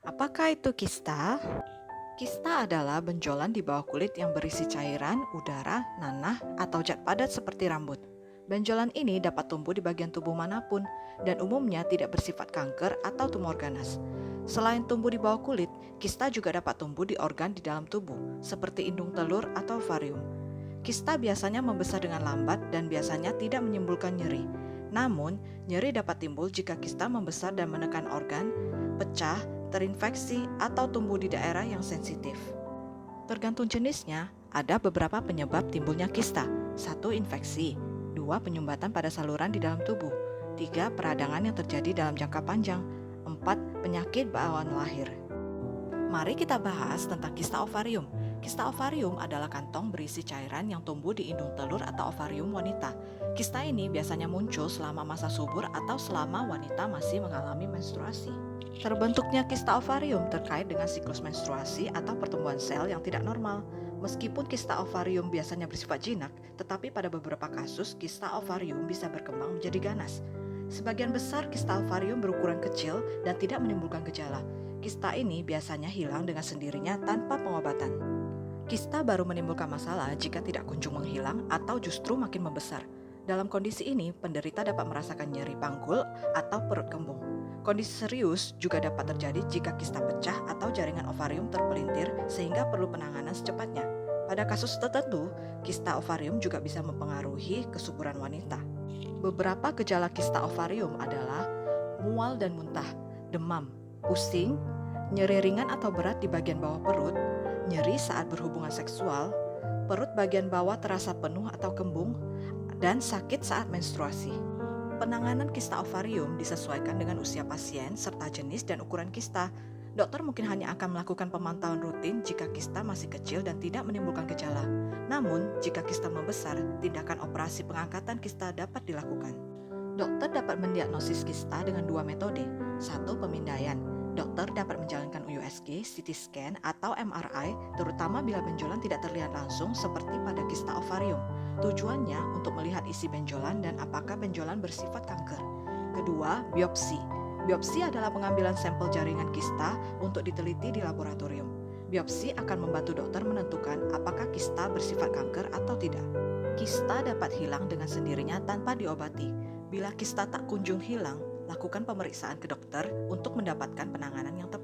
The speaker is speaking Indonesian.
Apakah itu kista? Kista adalah benjolan di bawah kulit yang berisi cairan, udara, nanah, atau zat padat seperti rambut. Benjolan ini dapat tumbuh di bagian tubuh manapun dan umumnya tidak bersifat kanker atau tumor ganas. Selain tumbuh di bawah kulit, kista juga dapat tumbuh di organ di dalam tubuh, seperti indung telur atau ovarium. Kista biasanya membesar dengan lambat dan biasanya tidak menimbulkan nyeri. Namun, nyeri dapat timbul jika kista membesar dan menekan organ, pecah, terinfeksi, atau tumbuh di daerah yang sensitif. Tergantung jenisnya, ada beberapa penyebab timbulnya kista. 1. Infeksi. 2. Penyumbatan pada saluran di dalam tubuh. 3. Peradangan yang terjadi dalam jangka panjang. 4. Penyakit bawaan lahir. Mari kita bahas tentang kista ovarium. Kista ovarium adalah kantong berisi cairan yang tumbuh di indung telur atau ovarium wanita. Kista ini biasanya muncul selama masa subur atau selama wanita masih mengalami menstruasi. Terbentuknya kista ovarium terkait dengan siklus menstruasi atau pertumbuhan sel yang tidak normal. Meskipun kista ovarium biasanya bersifat jinak, tetapi pada beberapa kasus kista ovarium bisa berkembang menjadi ganas. Sebagian besar kista ovarium berukuran kecil dan tidak menimbulkan gejala. Kista ini biasanya hilang dengan sendirinya tanpa pengobatan. Kista baru menimbulkan masalah jika tidak kunjung menghilang atau justru makin membesar. Dalam kondisi ini, penderita dapat merasakan nyeri panggul atau perut kembung. Kondisi serius juga dapat terjadi jika kista pecah atau jaringan ovarium terpelintir sehingga perlu penanganan secepatnya. Pada kasus tertentu, kista ovarium juga bisa mempengaruhi kesuburan wanita. Beberapa gejala kista ovarium adalah mual dan muntah, demam, pusing, nyeri ringan atau berat di bagian bawah perut, nyeri saat berhubungan seksual, perut bagian bawah terasa penuh atau kembung, dan sakit saat menstruasi. Penanganan kista ovarium disesuaikan dengan usia pasien serta jenis dan ukuran kista. Dokter mungkin hanya akan melakukan pemantauan rutin jika kista masih kecil dan tidak menimbulkan gejala. Namun, jika kista membesar, tindakan operasi pengangkatan kista dapat dilakukan. Dokter dapat mendiagnosis kista dengan dua metode. 1. Pemindaian. Dokter dapat menjalankan USG, CT scan, atau MRI, terutama bila benjolan tidak terlihat langsung seperti pada kista ovarium. Tujuannya untuk melihat isi benjolan dan apakah benjolan bersifat kanker. Kedua, biopsi. Biopsi adalah pengambilan sampel jaringan kista untuk diteliti di laboratorium. Biopsi akan membantu dokter menentukan apakah kista bersifat kanker atau tidak. Kista dapat hilang dengan sendirinya tanpa diobati. Bila kista tak kunjung hilang, lakukan pemeriksaan ke dokter untuk mendapatkan penanganan yang tepat.